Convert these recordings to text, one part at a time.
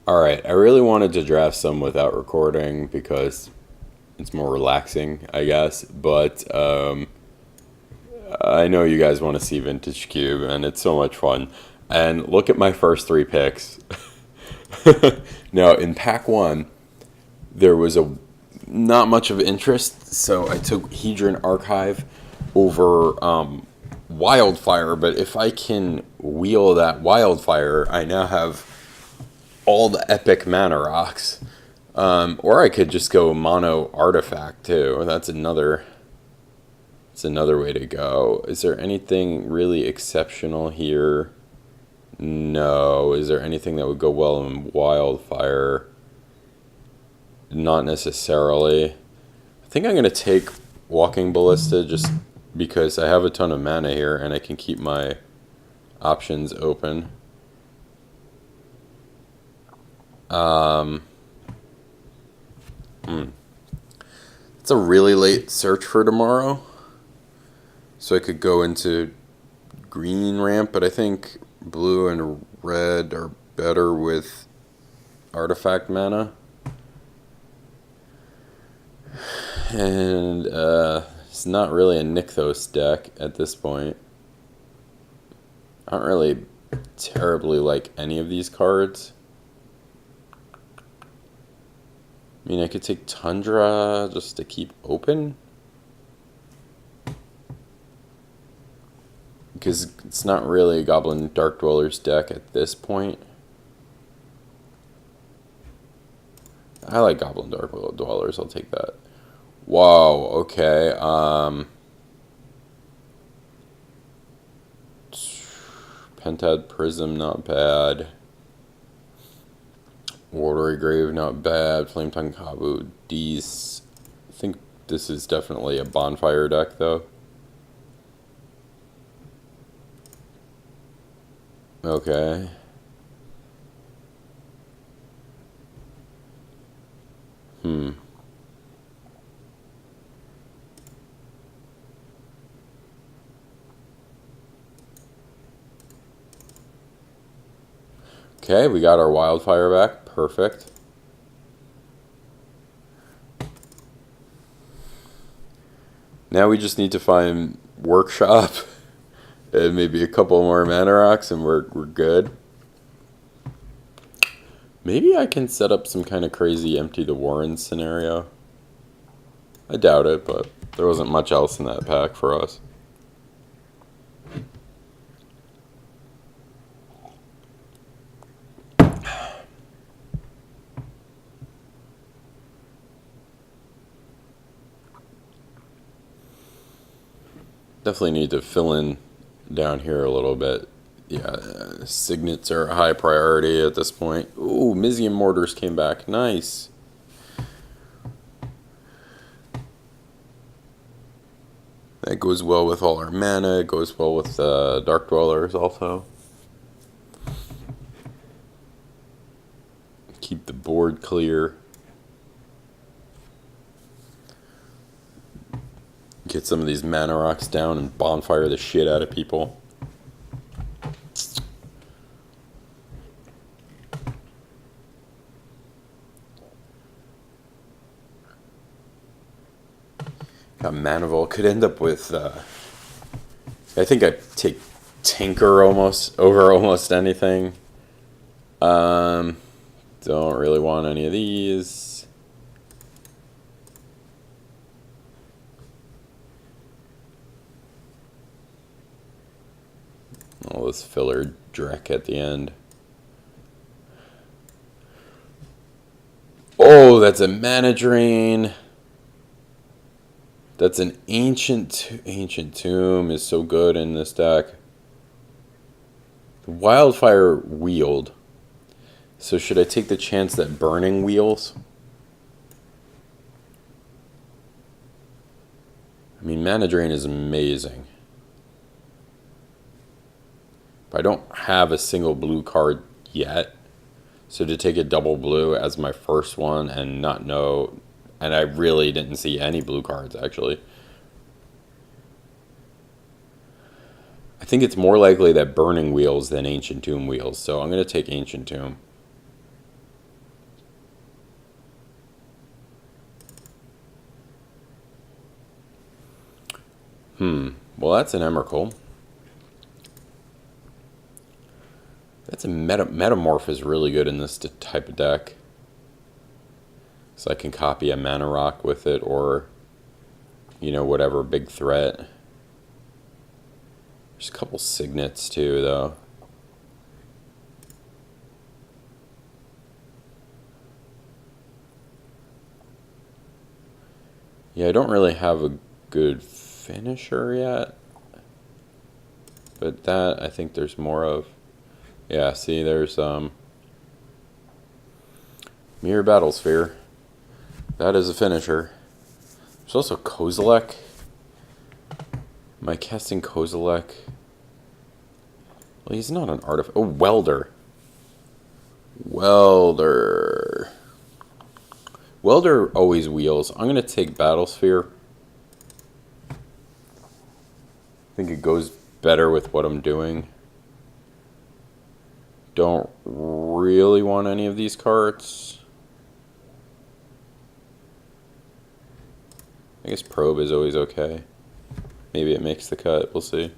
All right, I really wanted to draft some without recording because it's more relaxing, I guess. But I know you guys want to see Vintage Cube, and it's so much fun. And look at my first three picks. Now, in pack one, there was a not much of interest, so I took Hedron Archive over Wildfire. But if I can wheel that Wildfire, I now have all the epic mana rocks. Or I could just go mono artifact too. That's another way to go. Is there anything really exceptional here? No. Is there anything that would go well in Wildfire? Not necessarily. I think I'm gonna take Walking Ballista just because I have a ton of mana here and I can keep my options open. It's a really late search for tomorrow, so I could go into green ramp, but I think blue and red are better with artifact mana. And it's not really a Nykthos deck at this point. I don't really terribly like any of these cards. I mean, I could take Tundra just to keep open. Because it's not really a Goblin Dark Dwellers deck at this point. I like Goblin Dark Dwellers, I'll take that. Wow, okay. Pentad Prism, not bad. Watery Grave, not bad. Flametongue Kabu, D's. I think this is definitely a bonfire deck, though. Okay. Okay, we got our Wildfire back. Perfect. Now we just need to find Workshop and maybe a couple more mana rocks and we're good. Maybe I can set up some kind of crazy Empty the Warren scenario. I doubt it, but there wasn't much else in that pack for us. Definitely need to fill in down here a little bit. Yeah, signets are a high priority at this point. Ooh, Mizium Mortars came back. Nice. That goes well with all our mana. It goes well with Dark Dwellers also. Keep the board clear. Get some of these mana rocks down and bonfire the shit out of people. Got Manival. Could end up with... I think I take Tinker almost over almost anything. Don't really want any of these. All this filler dreck at the end. Oh, that's a mana drain. That's an ancient tomb is so good in this deck. The Wildfire wheeled. So should I take the chance that burning wheels? I mean, mana drain is amazing. But I don't have a single blue card yet. So to take a double blue as my first one and not know, and I really didn't see any blue cards actually. I think it's more likely that Burning Wheels than Ancient Tomb wheels, so I'm going to take Ancient Tomb. Well, that's an Emrakul. That's a Metamorph is really good in this type of deck. So I can copy a Mana Rock with it, or, you know, whatever big threat. There's a couple Signets too, though. Yeah, I don't really have a good finisher yet. But that, I think there's more of. Yeah, see, there's Mirror Battlesphere. That is a finisher. There's also Kozilek. Am I casting Kozilek? Well, he's not an artifact. Oh, Welder. Welder. Welder always wheels. I'm going to take Battlesphere. I think it goes better with what I'm doing. Don't really want any of these cards. I guess Probe is always okay. Maybe it makes the cut. We'll see.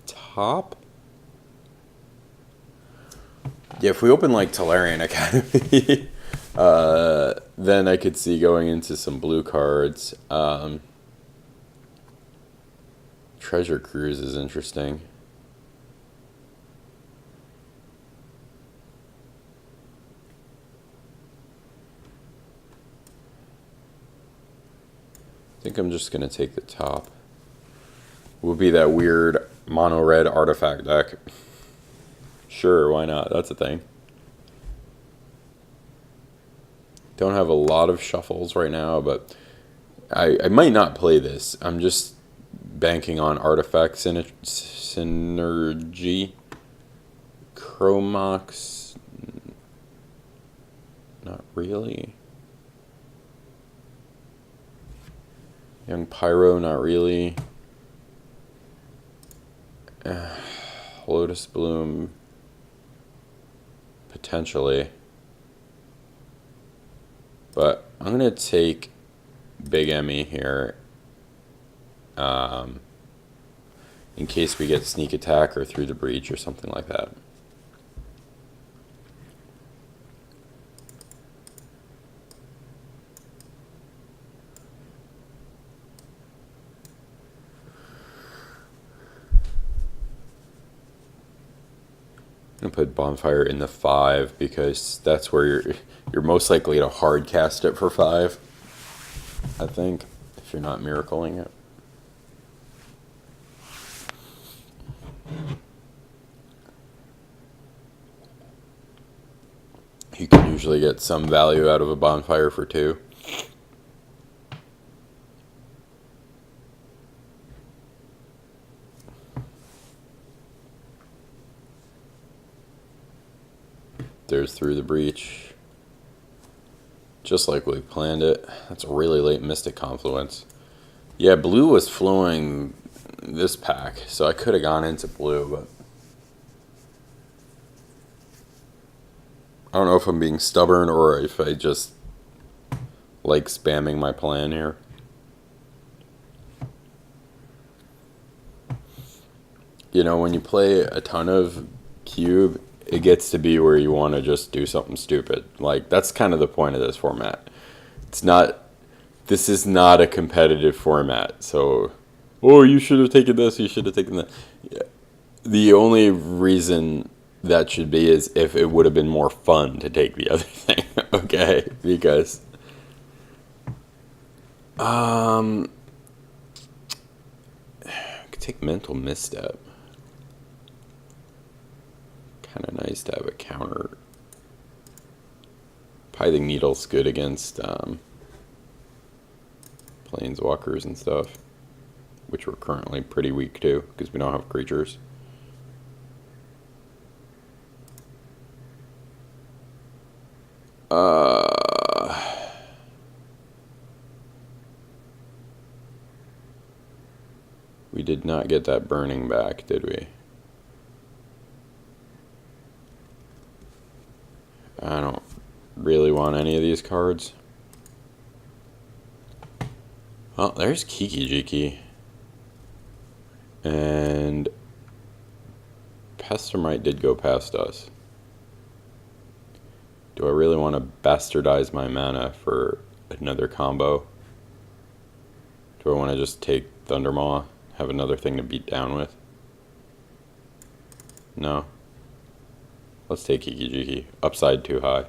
Top? Yeah, if we open like Tolarian Academy, then I could see going into some blue cards. Treasure Cruise is interesting. I think I'm just going to take the top. Will be that weird mono red artifact deck. Sure, why not? That's a thing. Don't have a lot of shuffles right now, but I might not play this. I'm just banking on artifact synergy. Chromox. Not really. Young Pyro, not really. Lotus Bloom, potentially. But I'm going to take Big Emmy here. In case we get Sneak Attack or Through the Breach or something like that. I'm gonna put Bonfire in the 5 because that's where you're most likely to hard cast it for 5. I think, if you're not miracling it. You can usually get some value out of a Bonfire for 2. There's Through the Breach. Just like we planned it. That's a really late Mystic Confluence. Yeah, blue was flowing this pack, so I could have gone into blue, but I don't know if I'm being stubborn or if I just like spamming my plan here. You know, when you play a ton of cube, it gets to be where you want to just do something stupid. Like, that's kind of the point of this format. This is not a competitive format. So, oh, you should have taken this, you should have taken that. Yeah. The only reason that should be is if it would have been more fun to take the other thing. Okay? Because I could take Mental Misstep. Kind of nice to have a counter. Pithing Needle's good against planeswalkers and stuff, which we're currently pretty weak to because we don't have creatures. We did not get that burning back, did we? I don't really want any of these cards. Well, there's Kiki-Jiki. And Pestermite did go past us. Do I really want to bastardize my mana for another combo? Do I want to just take Thundermaw, have another thing to beat down with? No. Let's take Kiki-Jiki. Upside too high.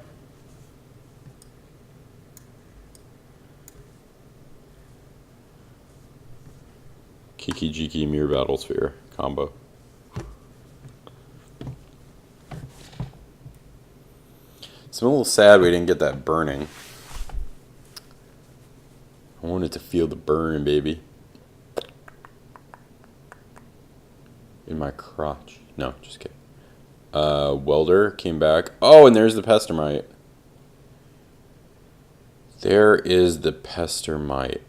Kiki-Jiki Mirror Battlesphere combo. So I'm a little sad we didn't get that burning. I wanted to feel the burn, baby. In my crotch. No, just kidding. Welder came back. Oh, and there's the Pestermite. There is the Pestermite.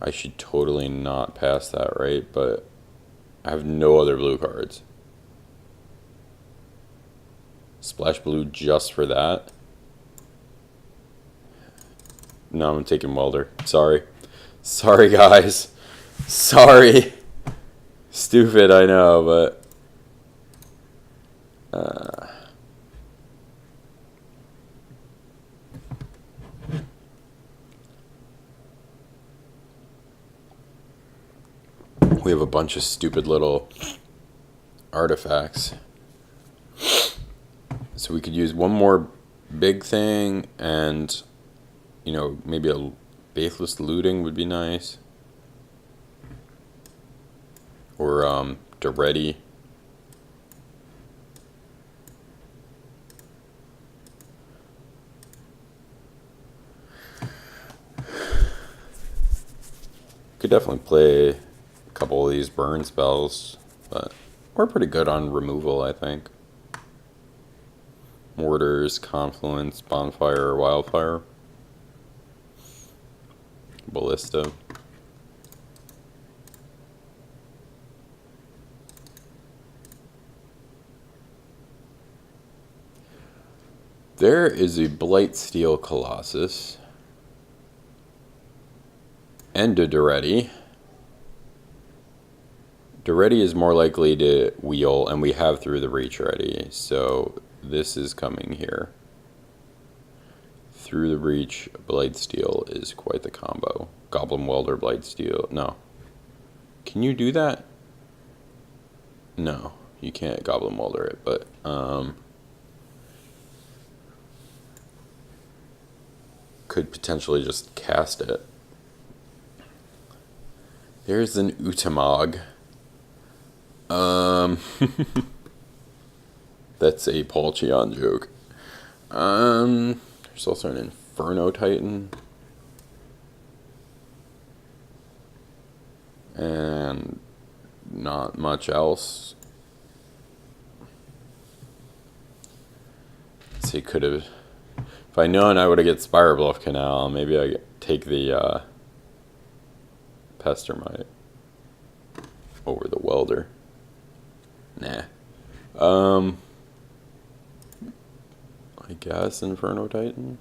I should totally not pass that, right? But I have no other blue cards. Splash blue just for that. No, I'm taking Welder. Sorry. Sorry, guys. Sorry. Stupid, I know, but... we have a bunch of stupid little artifacts. So we could use one more big thing and, you know, maybe a Faithless Looting would be nice. Or, Daretti. Could definitely play a couple of these burn spells, but we're pretty good on removal, I think. Mortars, Confluence, Bonfire, Wildfire, Ballista. There is a Blightsteel Colossus and a Daretti. Daretti is more likely to wheel, and we have Through the Reach already, so this is coming here. Through the Reach, Blightsteel is quite the combo. Goblin Welder, Blightsteel. No. Can you do that? No, you can't Goblin Welder it, but could potentially just cast it. There's an Utamog. That's a Palcheon joke. There's also an Inferno Titan. And not much else. So you could have... If I'd known I would have get Spirebluff Canal, maybe I take the Pestermite over the Welder. Nah. I guess Inferno Titan.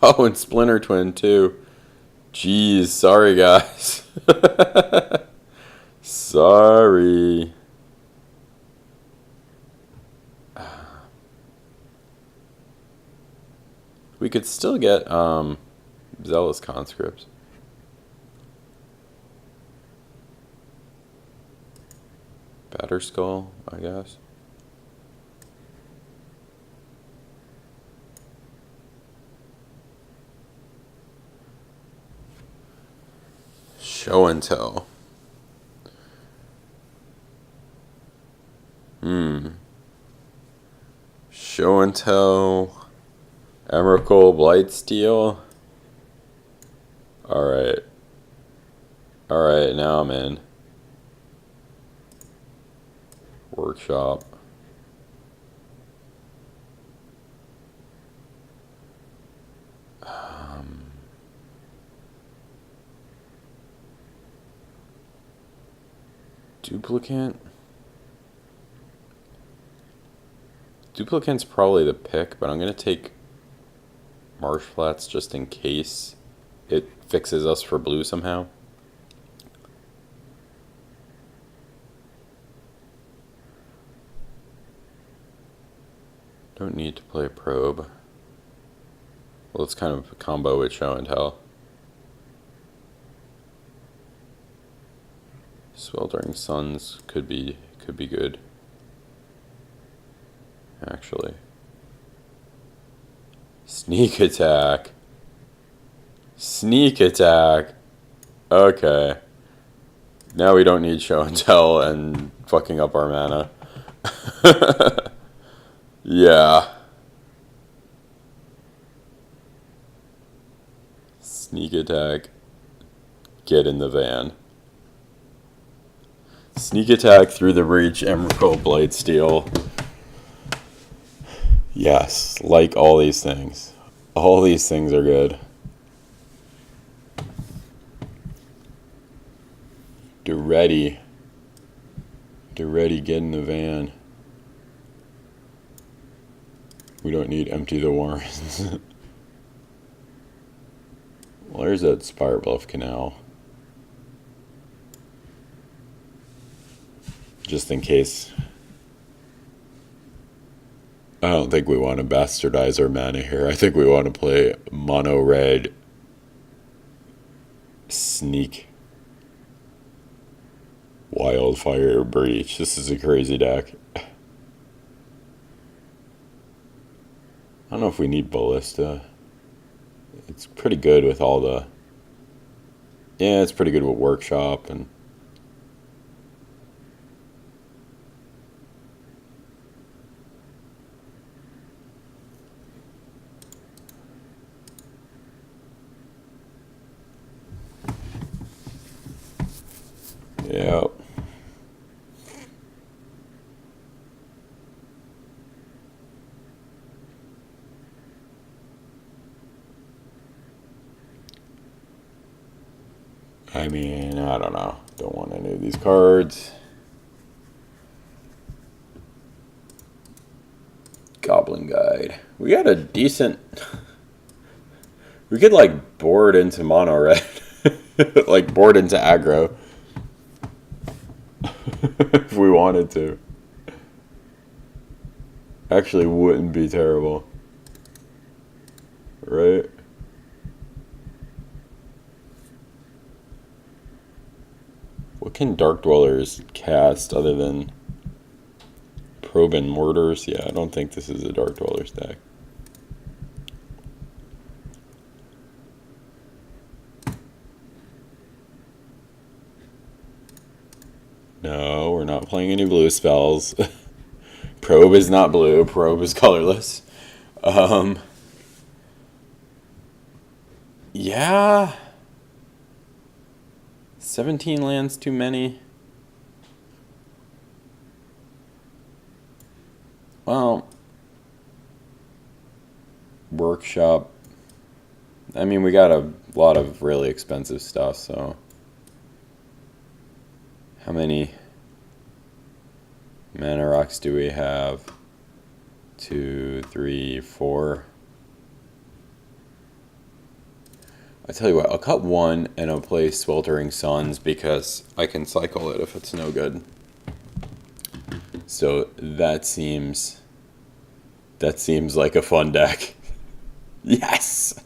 Oh, and Splinter Twin too. Jeez, sorry guys. Sorry. We could still get Zealous Conscripts. Batterskull, I guess. Show and Tell. Show and Tell. Emrakul, Blightsteel. Alright. Alright, now I'm in. Workshop. Duplicant. Duplicant's probably the pick, but I'm going to take Marsh Flats just in case it fixes us for blue somehow. Don't need to play Probe. Well, it's kind of a combo with Show and Tell. Sweltering Suns could be good. Actually. Sneak Attack. Sneak Attack. Okay. Now we don't need Show and Tell and fucking up our mana. Yeah. Sneak Attack. Get in the van. Sneak Attack through the breach, Emrakul Blightsteel. Yes, like all these things. All these things are good. Duretti. Duretti, get in the van. We don't need Empty the Warrens. Well, there's that Spirebluff Canal. Just in case. I don't think we want to bastardize our mana here. I think we want to play mono red Sneak Wildfire Breach. This is a crazy deck. I don't know if we need Ballista. It's pretty good with all the... Yeah, it's pretty good with Workshop and... Yeah. I mean, I don't know. Don't want any of these cards. Goblin Guide. We got a decent... We could, like, board into mono red. Like, board into aggro. If we wanted to. Actually wouldn't be terrible. Right? What can Dark Dwellers cast other than Probe and Mortars? Yeah, I don't think this is a Dark Dwellers deck. No, we're not playing any blue spells. Probe is not blue. Probe is colorless. Yeah. 17 lands too many. Well, Workshop. I mean, we got a lot of really expensive stuff, so... How many mana rocks do we have? 2, 3, 4. I tell you what, I'll cut one and I'll play Sweltering Suns because I can cycle it if it's no good. So that seems like a fun deck. Yes!